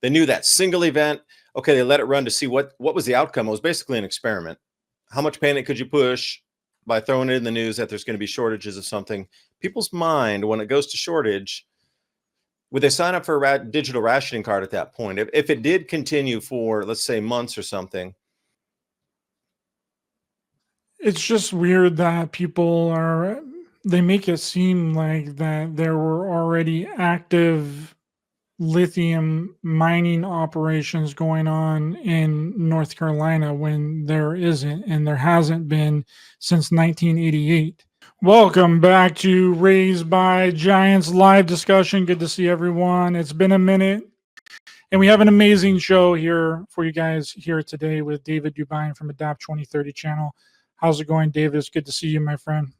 They knew that single event. Okay, they let it run to see what was the outcome. It was basically an experiment. How much panic could you push by throwing it in the news that there's going to be shortages of something? People's mind, when it goes to shortage, would they sign up for a digital rationing card at that point? If it did continue for, let's say, months or something. It's just weird that they make it seem like that there were already active lithium mining operations going on in North Carolina when there isn't, and there hasn't been since 1988. Welcome back to Raised by Giants live discussion. Good to see everyone. It's been a minute, and we have an amazing show here for you guys here today with David Dubine from Adapt 2030 channel. How's it going, David? It's good to see you, my friend.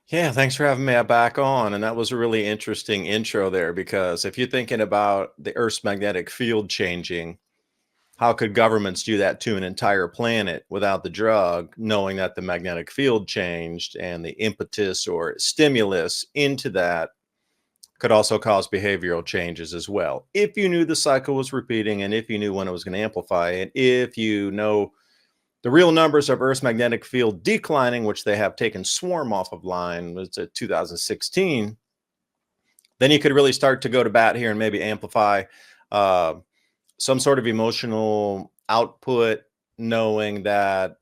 Yeah, thanks for having me back on. And that was a really interesting intro there, because if you're thinking about the Earth's magnetic field changing, how could governments do that to an entire planet without the drug, knowing that the magnetic field changed and the impetus or stimulus into that could also cause behavioral changes as well? If you knew the cycle was repeating, and if you knew when it was going to amplify it, if you know the real numbers of Earth's magnetic field declining, which they have taken Swarm off of line, it's at 2016, then you could really start to go to bat here and maybe amplify some sort of emotional output, knowing that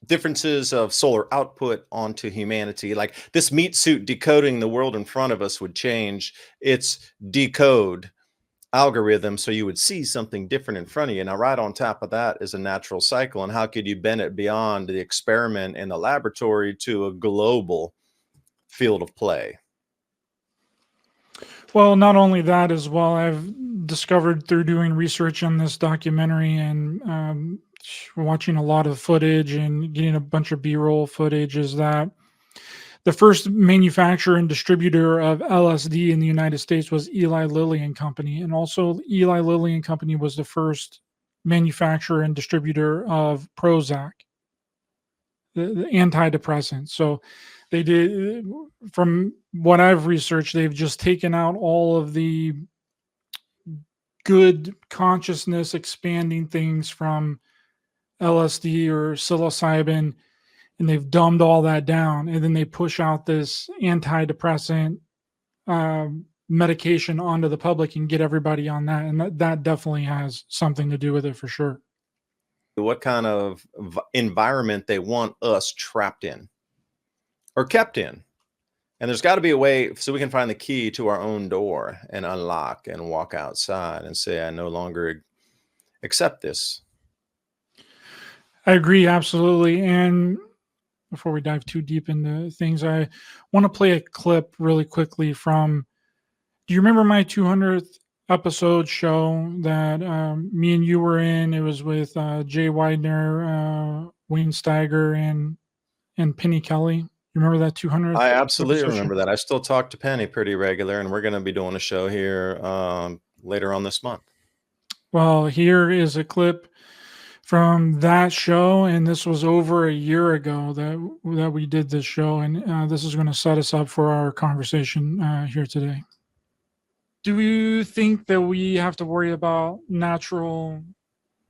differences of solar output onto humanity, like this meat suit decoding the world in front of us, would change its decode algorithm so you would see something different in front of you. Now, right on top of that is a natural cycle. And how could you bend it beyond the experiment in the laboratory to a global field of play? Well, not only that as well, I've discovered through doing research on this documentary and watching a lot of footage and getting a bunch of B-roll footage, is that the first manufacturer and distributor of LSD in the United States was Eli Lilly and Company. And also Eli Lilly and Company was the first manufacturer and distributor of Prozac, the antidepressant. So they did, from what I've researched, they've just taken out all of the good consciousness expanding things from LSD or psilocybin, and they've dumbed all that down, and then they push out this antidepressant medication onto the public and get everybody on that. And that definitely has something to do with it for sure. What kind of environment they want us trapped in or kept in. And there's got to be a way so we can find the key to our own door and unlock and walk outside and say, I no longer accept this. I agree, absolutely. And before we dive too deep into things, I want to play a clip really quickly from, do you remember my 200th episode show that me and you were in? It was with Jay Widener, Wayne Steiger, and Penny Kelly. You remember that 200th? I absolutely remember that. I still talk to Penny pretty regular, and we're going to be doing a show here later on this month. Well, here is a clip from that show, and this was over a year ago that we did this show, and this is going to set us up for our conversation here today. Do you think that we have to worry about natural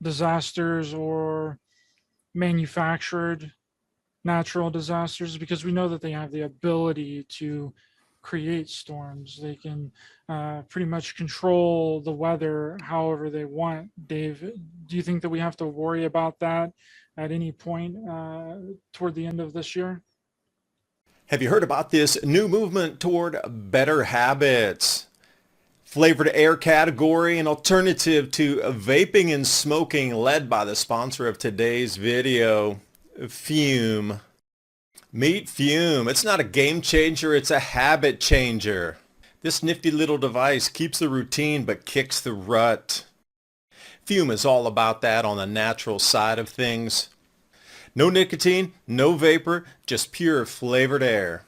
disasters or manufactured natural disasters? Because we know that they have the ability to create storms. They can pretty much control the weather however they want. Dave, do you think that we have to worry about that at any point toward the end of this year? Have you heard about this new movement toward better habits? Flavored air category, an alternative to vaping and smoking, led by the sponsor of today's video, Fume. Meet Fume. It's not a game changer, it's a habit changer. This nifty little device keeps the routine but kicks the rut. Fume is all about that on the natural side of things. No nicotine, no vapor, just pure flavored air.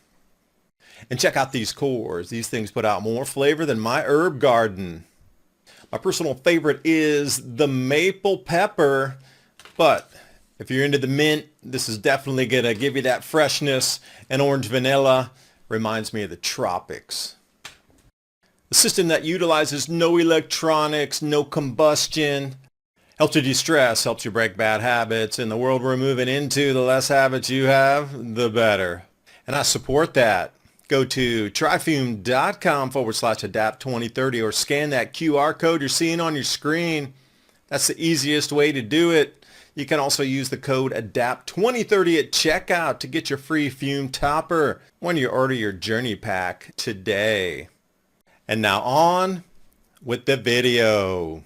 And check out these cores. These things put out more flavor than my herb garden. My personal favorite is the maple pepper, but if you're into the mint, this is definitely going to give you that freshness. And orange vanilla reminds me of the tropics. A system that utilizes no electronics, no combustion, helps you de-stress, helps you break bad habits. In the world we're moving into, the less habits you have, the better. And I support that. Go to tryfume.com/adapt2030 or scan that QR code you're seeing on your screen. That's the easiest way to do it. You can also use the code ADAPT2030 at checkout to get your free fume topper when you order your journey pack today. And now on with the video.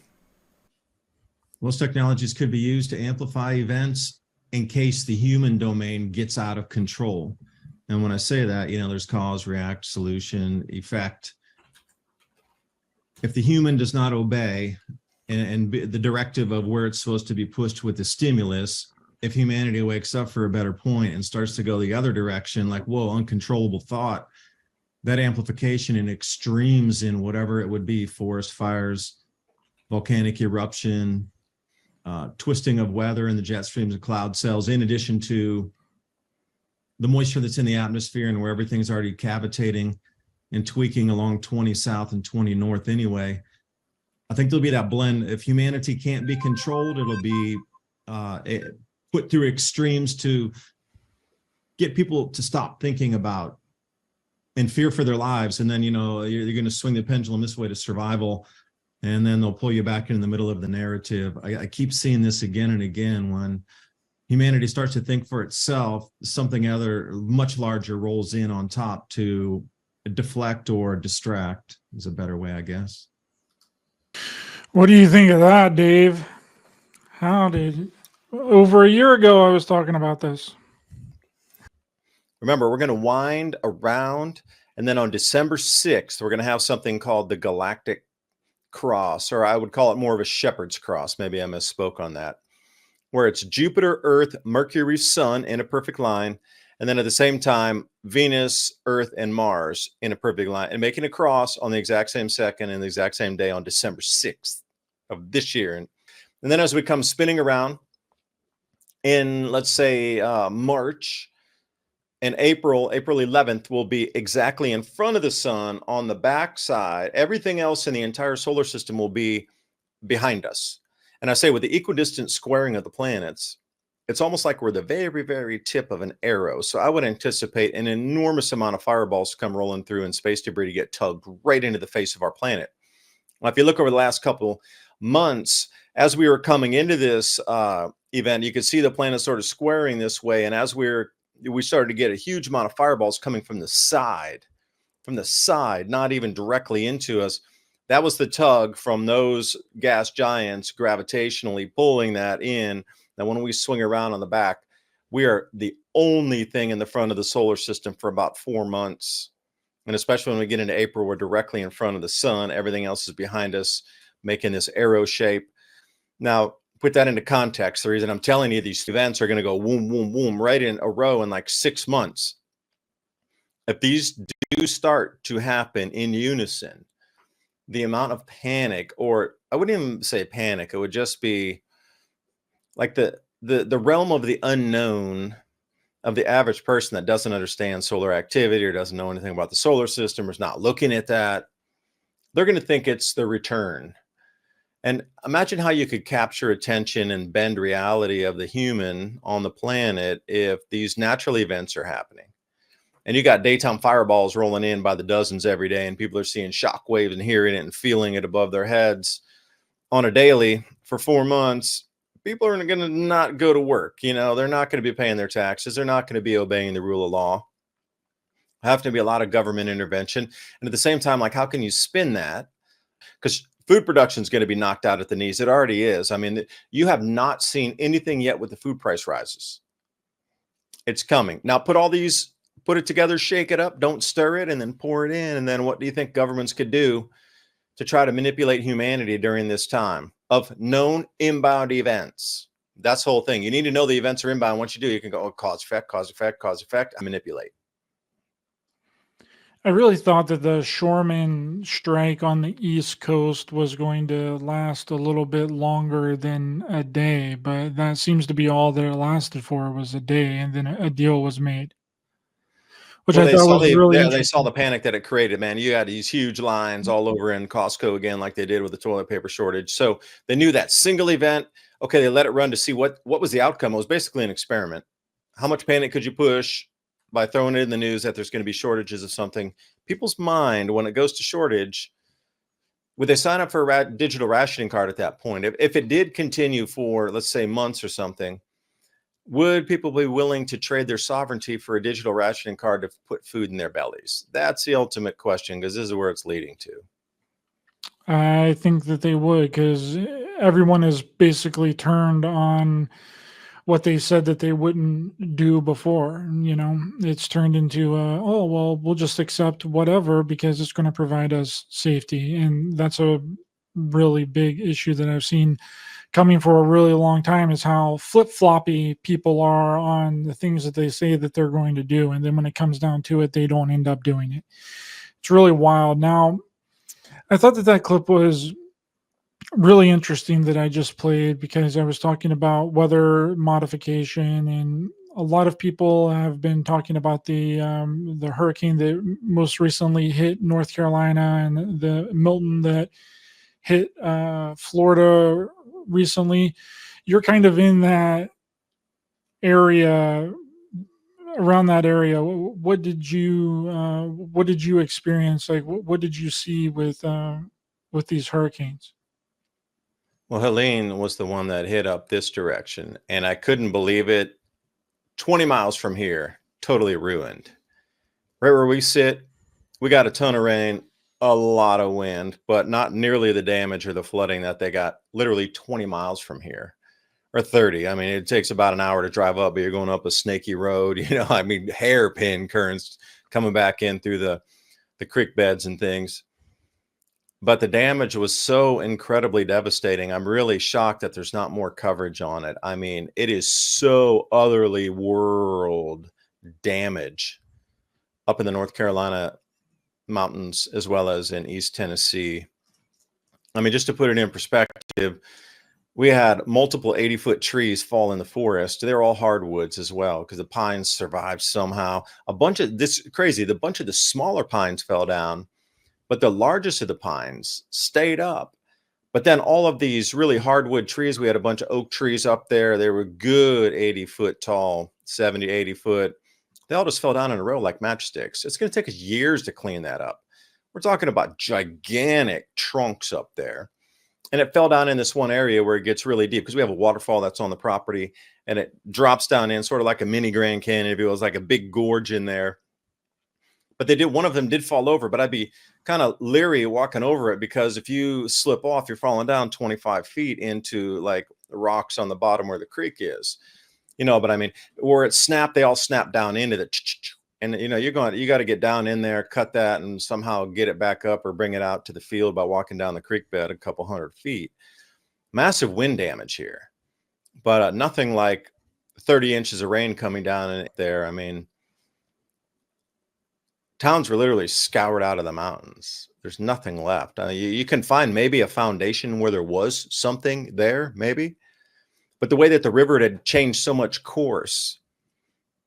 Most technologies could be used to amplify events in case the human domain gets out of control. And when I say that, there's cause, react, solution, effect. If the human does not obey and the directive of where it's supposed to be pushed with the stimulus, if humanity wakes up for a better point and starts to go the other direction, like, whoa, uncontrollable thought, that amplification in extremes in whatever it would be, forest fires, volcanic eruption, twisting of weather in the jet streams and cloud cells, in addition to the moisture that's in the atmosphere and where everything's already cavitating and tweaking along 20 south and 20 north anyway. I think there'll be that blend. If humanity can't be controlled, it'll be put through extremes to get people to stop thinking about and fear for their lives. And then, you're going to swing the pendulum this way to survival. And then they'll pull you back in the middle of the narrative. I keep seeing this again and again. When humanity starts to think for itself, something other much larger rolls in on top to deflect or distract is a better way, I guess. What do you think of that, Dave? Over a year ago, I was talking about this. Remember, we're going to wind around, and then on December 6th, we're going to have something called the Galactic Cross, or I would call it more of a shepherd's cross. Maybe I misspoke on that, where it's Jupiter, Earth, Mercury, Sun in a perfect line, and then at the same time, Venus, Earth, and Mars in a perfect line, and making a cross on the exact same second and the exact same day on December 6th of this year. And then as we come spinning around in, let's say, March, and April 11th will be exactly in front of the sun on the backside. Everything else in the entire solar system will be behind us. And I say with the equidistant squaring of the planets, it's almost like we're the very, very tip of an arrow. So I would anticipate an enormous amount of fireballs to come rolling through and space debris to get tugged right into the face of our planet. Now, if you look over the last couple months, as we were coming into this event, you could see the planet sort of squaring this way. And as we started to get a huge amount of fireballs coming from the side, not even directly into us. That was the tug from those gas giants gravitationally pulling that in. Now, when we swing around on the back, we are the only thing in the front of the solar system for about 4 months. And especially when we get into April, we're directly in front of the sun. Everything else is behind us, making this arrow shape. Now, put that into context. The reason I'm telling you these events are going to go boom, boom, boom, right in a row in like 6 months. If these do start to happen in unison, the amount of panic, or I wouldn't even say panic, it would just be like the realm of the unknown of the average person that doesn't understand solar activity or doesn't know anything about the solar system or is not looking at that. They're going to think it's the return. And imagine how you could capture attention and bend reality of the human on the planet if these natural events are happening. And you got daytime fireballs rolling in by the dozens every day, and people are seeing shock waves and hearing it and feeling it above their heads on a daily for 4 months. People are going to not go to work. They're not going to be paying their taxes. They're not going to be obeying the rule of law. Have to be a lot of government intervention. And at the same time, like, how can you spin that? Because food production is going to be knocked out at the knees. It already is. I mean, you have not seen anything yet with the food price rises. It's coming. Now, put it together, shake it up, don't stir it, and then pour it in. And then what do you think governments could do to try to manipulate humanity during this time of known inbound events? That's the whole thing. You need to know the events are inbound. Once you do, you can go, cause, effect, manipulate. I really thought that the shoreman strike on the East Coast was going to last a little bit longer than a day, but that seems to be all that it lasted for, was a day, and then a deal was made. which Well, I thought was really they interesting. saw the panic that it created, man. You had these huge lines all over in Costco again, like they did with the toilet paper shortage. So they knew that single event. Okay, they let it run to see what was the outcome. It was basically an experiment. How much panic could you push by throwing it in the news that there's going to be shortages of something? People's mind, when it goes to shortage, would they sign up for a digital rationing card at that point? If it did continue for, let's say, months or something, would people be willing to trade their sovereignty for a digital rationing card to put food in their bellies? That's the ultimate question, because this is where it's leading to. I think that they would, because everyone is basically turned on what they said that they wouldn't do before. You know, it's turned into, oh, well, we'll just accept whatever because it's going to provide us safety. And that's a really big issue that I've seen coming for a really long time, is how flip-floppy people are on the things that they say that they're going to do. And then when it comes down to it, they don't end up doing it. It's really wild. Now, I thought that that clip was really interesting that I just played, because I was talking about weather modification, and a lot of people have been talking about the hurricane that most recently hit North Carolina, and the Milton that hit Florida recently. You're kind of in that area, around that area. What did you experience? Like, what did you see with these hurricanes? Well, Helene was the one that hit up this direction, and I couldn't believe it. 20 miles from here, totally ruined. Right where we sit, we got a ton of rain, a lot of wind, but not nearly the damage or the flooding that they got literally 20 miles from here, or 30. I mean, it takes about an hour to drive up, but you're going up a snaky road, I mean, hairpin currents coming back in through the creek beds and things. But the damage was so incredibly devastating. I'm really shocked that there's not more coverage on it. I mean, it is so utterly world damage up in the North Carolina mountains, as well as in East Tennessee. I mean, just to put it in perspective, we had multiple 80-foot trees fall in the forest. They're all hardwoods as well, because the pines survived somehow. A bunch of the smaller pines fell down, but the largest of the pines stayed up. But then all of these really hardwood trees, we had a bunch of oak trees up there. They were good 80-foot tall, 70, 80 foot. They all just fell down in a row like matchsticks. It's going to take us years to clean that up. We're talking about gigantic trunks up there. And it fell down in this one area where it gets really deep, because we have a waterfall that's on the property, and it drops down in sort of like a mini Grand Canyon. If it was like a big gorge in there. But one of them did fall over, but I'd be kind of leery walking over it, because if you slip off, you're falling down 25 feet into like the rocks on the bottom where the creek is, but I mean, where it snapped, they all snap down into the, and you got to get down in there, cut that, and somehow get it back up or bring it out to the field by walking down the creek bed a couple 100 feet. Massive wind damage here, but nothing like 30 inches of rain coming down in there. I mean, towns were literally scoured out of the mountains. There's nothing left. You can find maybe a foundation where there was something there, maybe. But the way that the river had changed so much course,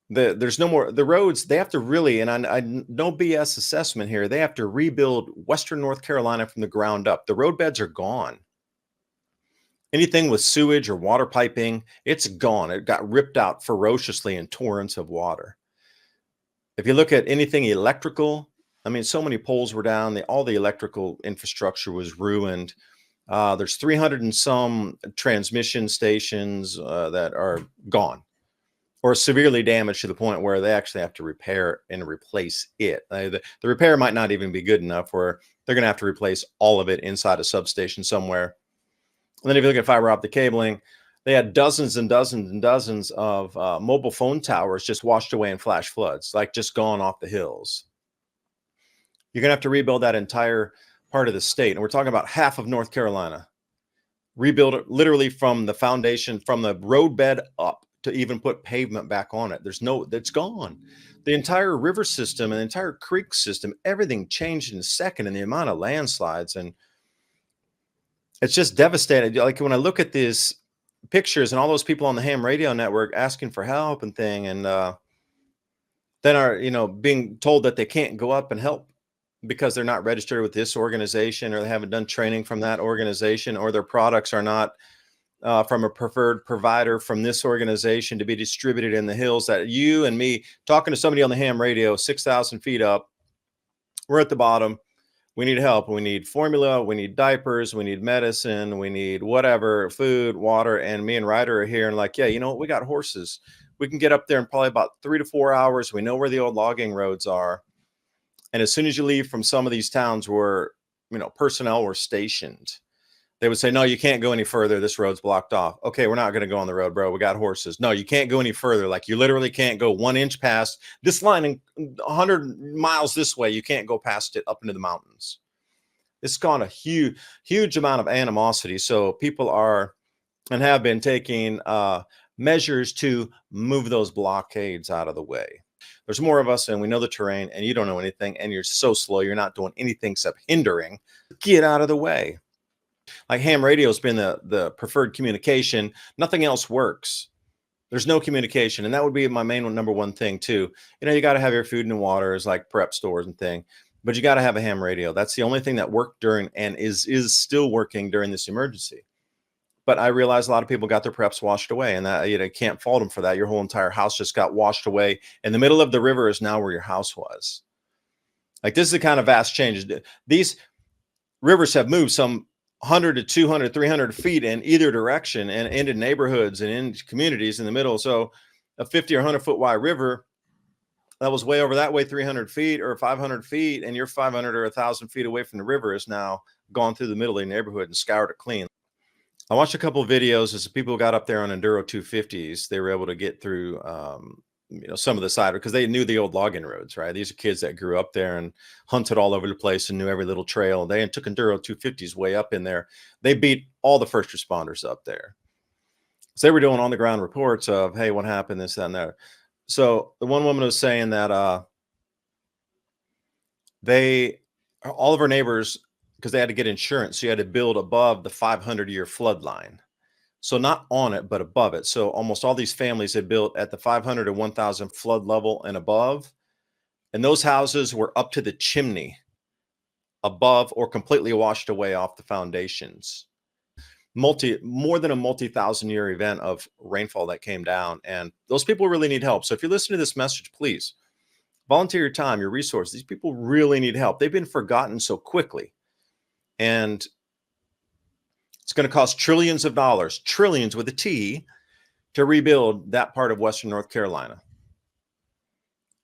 there's no more. The roads, they have to really, and I no BS assessment here, they have to rebuild Western North Carolina from the ground up. The roadbeds are gone. Anything with sewage or water piping, it's gone. It got ripped out ferociously in torrents of water. If you look at anything electrical, I mean, so many poles were down. All the electrical infrastructure was ruined. There's 300 and some transmission stations that are gone or severely damaged to the point where they actually have to repair and replace it. The repair might not even be good enough, where they're going to have to replace all of it inside a substation somewhere. And then if you look at fiber optic cabling, they had dozens and dozens and dozens of mobile phone towers just washed away in flash floods, like just gone off the hills. You're going to have to rebuild that entire part of the state. And we're talking about half of North Carolina. Rebuild it literally from the foundation, from the roadbed up, to even put pavement back on it. That's gone. The entire river system and the entire creek system, everything changed in a second, and the amount of landslides. And it's just devastating. Like when I look at these pictures and all those people on the ham radio network asking for help and thing, and then are, being told that they can't go up and help because they're not registered with this organization, or they haven't done training from that organization, or their products are not from a preferred provider from this organization to be distributed in the hills. That you and me talking to somebody on the ham radio, 6,000 feet up, we're at the bottom. We need help. We need formula. We need diapers. We need medicine. We need whatever, food, water. And me and Ryder are here and like, yeah, you know what? We got horses. We can get up there in probably about 3 to 4 hours. We know where the old logging roads are. And as soon as you leave from some of these towns where, personnel were stationed, they would say, no, you can't go any further. This road's blocked off. Okay, we're not going to go on the road, bro. We got horses. No, you can't go any further. Like, you literally can't go 1 inch past this line in 100 miles this way. You can't go past it up into the mountains. It's gone a huge amount of animosity. So people are and have been taking measures to move those blockades out of the way. There's more of us and we know the terrain, and you don't know anything, and you're so slow. You're not doing anything except hindering. Get out of the way. Like ham radio has been the preferred communication. Nothing else works. There's no communication. And that would be my main number one thing too. You got to have your food and water as like prep stores and thing, but you got to have a ham radio. That's the only thing that worked during and is still working during this emergency. But I realized a lot of people got their preps washed away, and that can't fault them for that. Your whole entire house just got washed away. In the middle of the river is now where your house was. Like, this is the kind of vast changes. These rivers have moved some 100 to 200, 300 feet in either direction and into neighborhoods and in communities in the middle. So a 50 or 100 foot wide river that was way over that way, 300 feet or 500 feet, and you're 500 or 1,000 feet away from the river, is now gone through the middle of the neighborhood and scoured it clean. I watched a couple of videos as people got up there on Enduro 250s. They were able to get through, some of the side because they knew the old logging roads, right? These are kids that grew up there and hunted all over the place and knew every little trail. They took Enduro 250s way up in there. They beat all the first responders up there. So they were doing on the ground reports of, hey, what happened, this, that, and that. So the one woman was saying that all of her neighbors, because they had to get insurance, so you had to build above the 500-year flood line. So not on it, but above it. So almost all these families had built at the 500 to 1,000 flood level and above. And those houses were up to the chimney above or completely washed away off the foundations. More than a multi-thousand-year event of rainfall that came down. And those people really need help. So if you're listening to this message, please volunteer your time, your resources. These people really need help. They've been forgotten so quickly. And it's going to cost trillions of dollars, trillions with a T, to rebuild that part of Western North Carolina.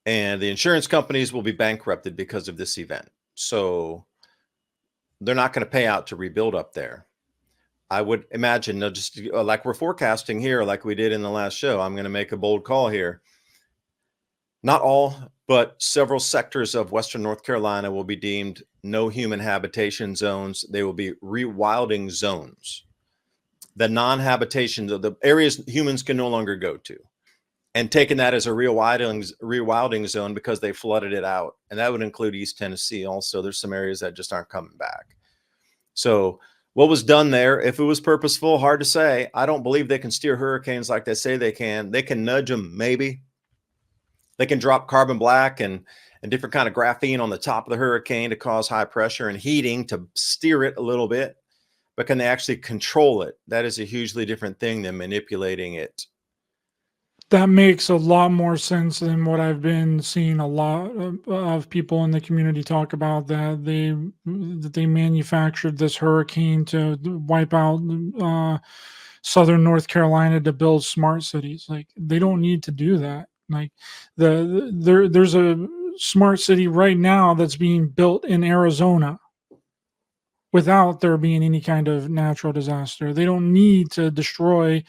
And the insurance companies will be bankrupted because of this event. So they're not going to pay out to rebuild up there. I would imagine they'll just, like we're forecasting here, like we did in the last show, I'm going to make a bold call here. Not all, but several sectors of Western North Carolina will be deemed no human habitation zones. They will be rewilding zones. The non-habitation, the areas humans can no longer go to. And taking that as a rewilding zone because they flooded it out. And that would include East Tennessee also. There's some areas that just aren't coming back. So what was done there, if it was purposeful, hard to say. I don't believe they can steer hurricanes like they say they can. They can nudge them, maybe. They can drop carbon black and different kind of graphene on the top of the hurricane to cause high pressure and heating to steer it a little bit. But can they actually control it? That is a hugely different thing than manipulating it. That makes a lot more sense than what I've been seeing a lot of people in the community talk about, that they manufactured this hurricane to wipe out southern North Carolina to build smart cities. Like, they don't need to do that. Like, there's a smart city right now that's being built in Arizona without there being any kind of natural disaster. They don't need to destroy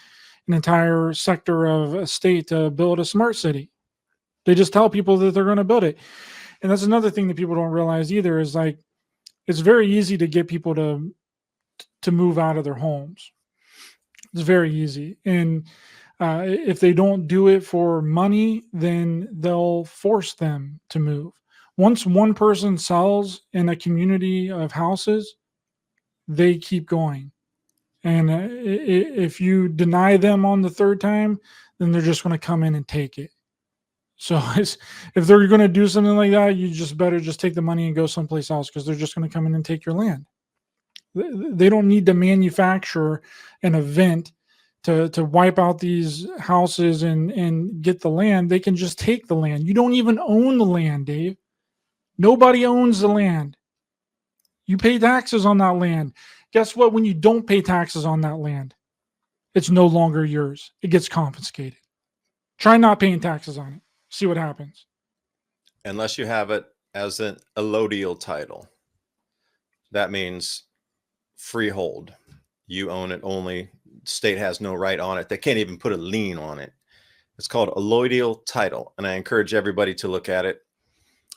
an entire sector of a state to build a smart city. They just tell people that they're going to build it. And that's another thing that people don't realize either, is like, it's very easy to get people to move out of their homes. It's very easy. And if they don't do it for money, then they'll force them to move. Once one person sells in a community of houses, they keep going. And if you deny them on the third time, then they're just going to come in and take it. So if they're going to do something like that, you just better just take the money and go someplace else, because they're just going to come in and take your land. They don't need to manufacture an event to wipe out these houses and get the land. They can just take the land. You don't even own the land, Dave. Nobody owns the land. You pay taxes on that land. Guess what? When you don't pay taxes on that land, it's no longer yours. It gets confiscated. Try not paying taxes on it. See what happens. Unless you have it as an allodial title. That means freehold. You own it only. State has no right on it. They can't even put a lien on it. It's called allodial title, and I encourage everybody to look at it.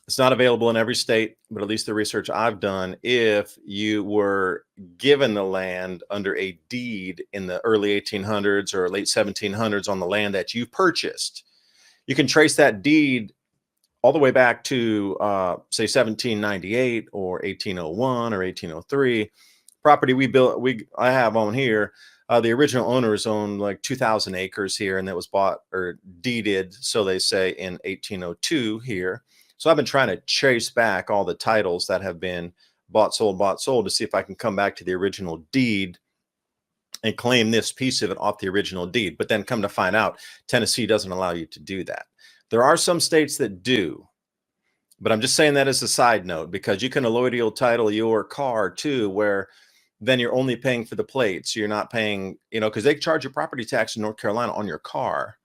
It's not available in every state, but at least the research I've done, if you were given the land under a deed in the early 1800s or late 1700s on the land that you purchased, you can trace that deed all the way back to, say, 1798 or 1801 or 1803. Property I have on here, the original owners owned like 2,000 acres here, and that was bought or deeded, so they say, in 1802 here. So I've been trying to trace back all the titles that have been bought, sold to see if I can come back to the original deed and claim this piece of it off the original deed. But then come to find out, Tennessee doesn't allow you to do that. There are some states that do, but I'm just saying that as a side note, because you can allodial title your car too, where then you're only paying for the plates. You're not paying, because they charge you property tax in North Carolina on your car.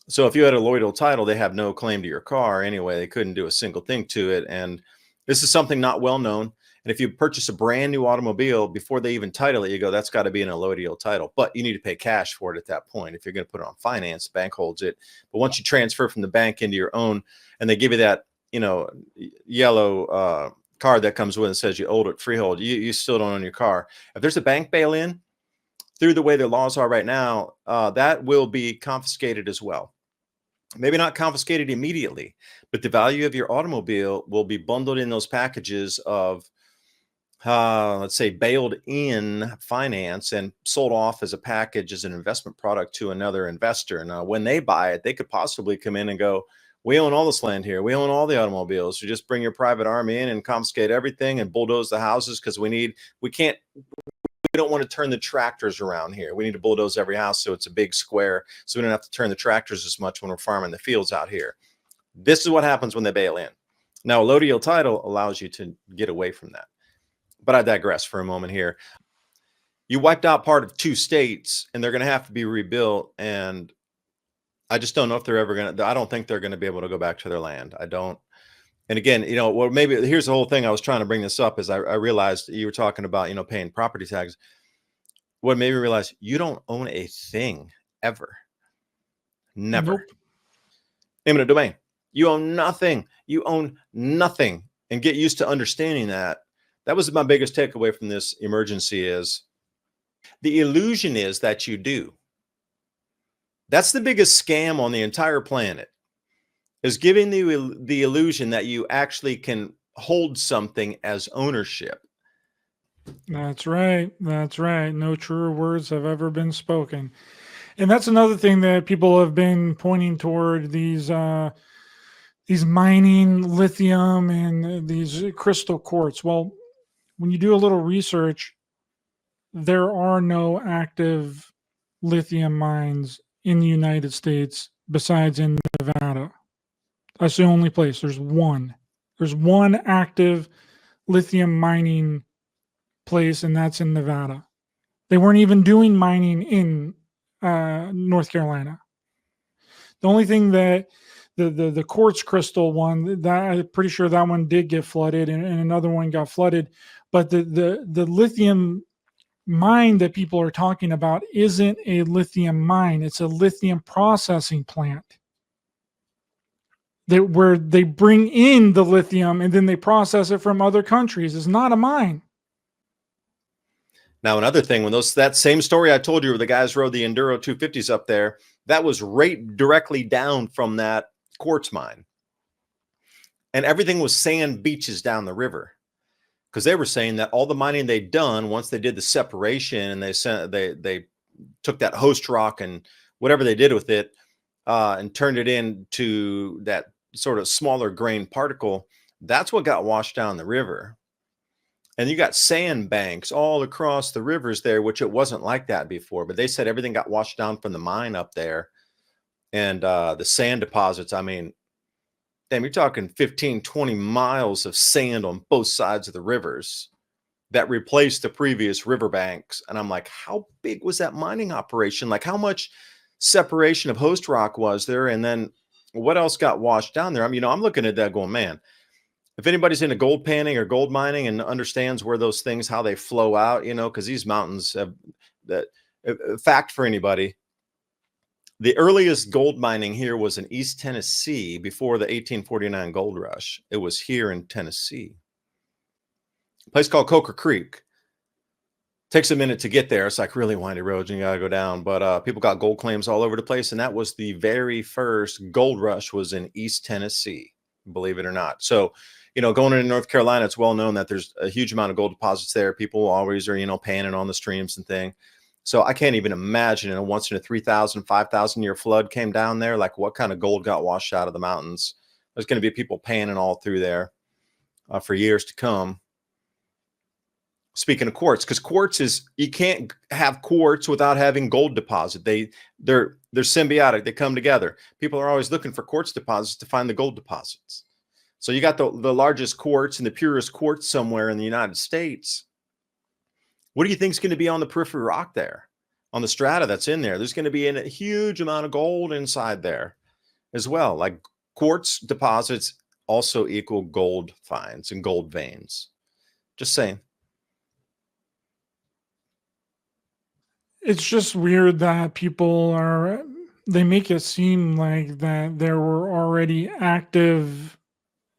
So if you had a allodial title, they have no claim to your car anyway. They couldn't do a single thing to it. And this is something not well known. And if you purchase a brand new automobile, before they even title it, you go, that's got to be an allodial title. But you need to pay cash for it at that point. If you're going to put it on finance, the bank holds it. But once you transfer from the bank into your own, and they give you that, yellow card that comes with it and says you own it freehold, you still don't own your car. If there's a bank bail-in, through the way the laws are right now, that will be confiscated as well. Maybe not confiscated immediately, but the value of your automobile will be bundled in those packages of, let's say, bailed in finance and sold off as a package, as an investment product to another investor. Now, when they buy it, they could possibly come in and go, we own all this land here. We own all the automobiles. You just bring your private army in and confiscate everything and bulldoze the houses, because we don't want to turn the tractors around here. We need to bulldoze every house so it's a big square, so we don't have to turn the tractors as much when we're farming the fields out here. This is what happens when they bail in. Now, allodial title allows you to get away from that. But I digress for a moment here. You wiped out part of 2 states, and they're going to have to be rebuilt. And I just don't know if they're ever going to, I don't think they're going to be able to go back to their land. I don't. And again, well, maybe here's the whole thing. I was trying to bring this up as I realized you were talking about, paying property taxes. What made me realize you don't own a thing ever. Never. Nope. Imminent domain. You own nothing. You own nothing. And get used to understanding that. That was my biggest takeaway from this emergency, is the illusion is that you do. That's the biggest scam on the entire planet, is giving the illusion that you actually can hold something as ownership. That's right. That's right. No truer words have ever been spoken. And that's another thing that people have been pointing toward, these mining lithium and these crystal quartz. Well, when you do a little research, there are no active lithium mines in the United States besides in Nevada. That's the only place. There's one active lithium mining place, and that's in Nevada. They weren't even doing mining in North Carolina. The only thing that the quartz crystal one, that I'm pretty sure that one did get flooded, and another one got flooded. But the lithium mine that people are talking about isn't a lithium mine. It's a lithium processing plant where they bring in the lithium and then they process it from other countries. It's not a mine. Now, another thing, when that same story I told you where the guys rode the Enduro 250s up there, that was right directly down from that quartz mine. And everything was sand beaches down the river. Because they were saying that all the mining they'd done, once they did the separation and they took that host rock and whatever they did with it, and turned it into that sort of smaller grain particle, that's what got washed down the river. And you got sand banks all across the rivers there, which it wasn't like that before. But they said everything got washed down from the mine up there. And the sand deposits, I mean, damn, you're talking 15, 20 miles of sand on both sides of the rivers that replaced the previous riverbanks. And I'm like, how big was that mining operation? Like, how much separation of host rock was there? And then what else got washed down there? I mean, I'm looking at that going, man, if anybody's into gold panning or gold mining and understands where those things, how they flow out, because these mountains have that fact for anybody. The earliest gold mining here was in East Tennessee before the 1849 gold rush. It was here in Tennessee. A place called Coker Creek. Takes a minute to get there. It's like really windy roads and you got to go down. But people got gold claims all over the place. And that was the very first gold rush was in East Tennessee, believe it or not. So, going into North Carolina, it's well known that there's a huge amount of gold deposits there. People always are, panning on the streams and thing. So I can't even imagine once in a 3,000, 5,000 year flood came down there, like what kind of gold got washed out of the mountains. There's going to be people panning all through there for years to come. Speaking of quartz, because quartz you can't have quartz without having gold deposit. They're symbiotic. They come together. People are always looking for quartz deposits to find the gold deposits. So you got the largest quartz and the purest quartz somewhere in the United States. What do you think is going to be on the periphery rock there, on the strata that's in there? There's going to be a huge amount of gold inside there as well. Like quartz deposits also equal gold finds and gold veins. Just saying. It's just weird that they make it seem like that there were already active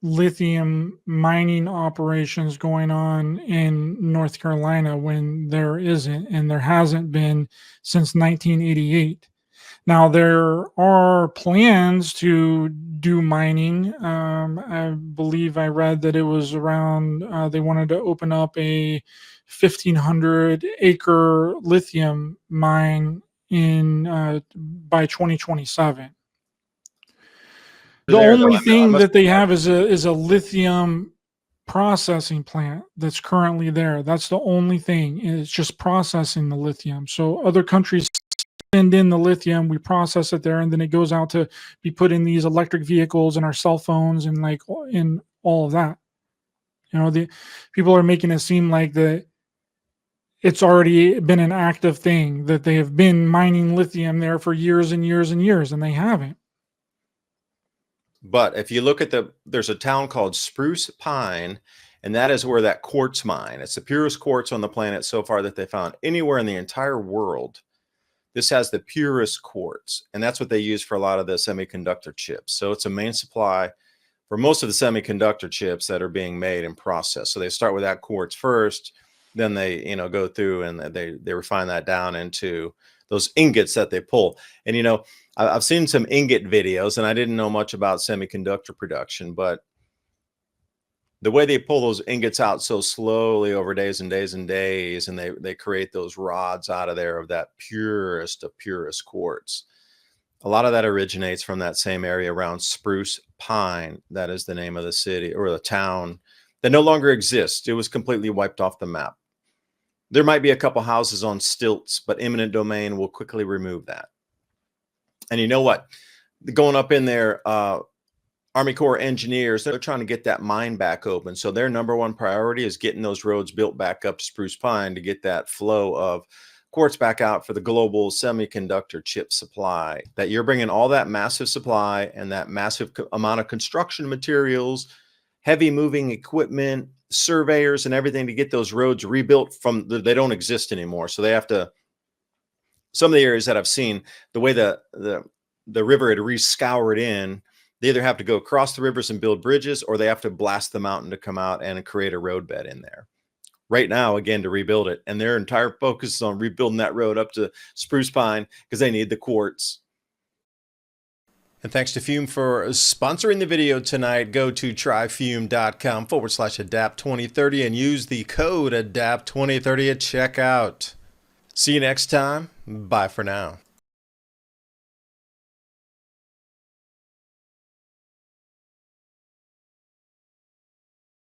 lithium mining operations going on in North Carolina when there isn't, and there hasn't been since 1988. Now, there are plans to do mining. I believe I read that it was around, they wanted to open up a 1,500 acre lithium mine by 2027. The only thing that they have is a lithium processing plant that's currently there. That's the only thing. It's just processing the lithium. So other countries send in the lithium, we process it there, and then it goes out to be put in these electric vehicles and our cell phones and like in all of that. The people are making it seem like that it's already been an active thing, that they have been mining lithium there for years and years and years, and they haven't. But if you look at there's a town called Spruce Pine, and that is where that quartz mine, it's the purest quartz on the planet so far that they found anywhere in the entire world. This has the purest quartz, and that's what they use for a lot of the semiconductor chips. So it's a main supply for most of the semiconductor chips that are being made and processed. So they start with that quartz first, then they, go through and they refine that down into those ingots that they pull. And, I've seen some ingot videos, and I didn't know much about semiconductor production, but the way they pull those ingots out so slowly over days and days and days, and they create those rods out of there of that purest of purest quartz. A lot of that originates from that same area around Spruce Pine. That is the name of the city or the town that no longer exists. It was completely wiped off the map. There might be a couple houses on stilts, but eminent domain will quickly remove that. And you know what? Going up in there, Army Corps engineers, they're trying to get that mine back open. So their number one priority is getting those roads built back up to Spruce Pine to get that flow of quartz back out for the global semiconductor chip supply. That you're bringing all that massive supply and that massive amount of construction materials, heavy moving equipment, surveyors and everything to get those roads rebuilt they don't exist anymore. So they have to, some of the areas that I've seen, the way the river had re-scoured in, they either have to go across the rivers and build bridges, or they have to blast the mountain to come out and create a roadbed in there. Right now, again, to rebuild it. And their entire focus is on rebuilding that road up to Spruce Pine because they need the quartz. And thanks to Fume for sponsoring the video tonight. Go to tryfume.com/adapt2030 and use the code ADAPT2030 at checkout. See you next time. Bye for now.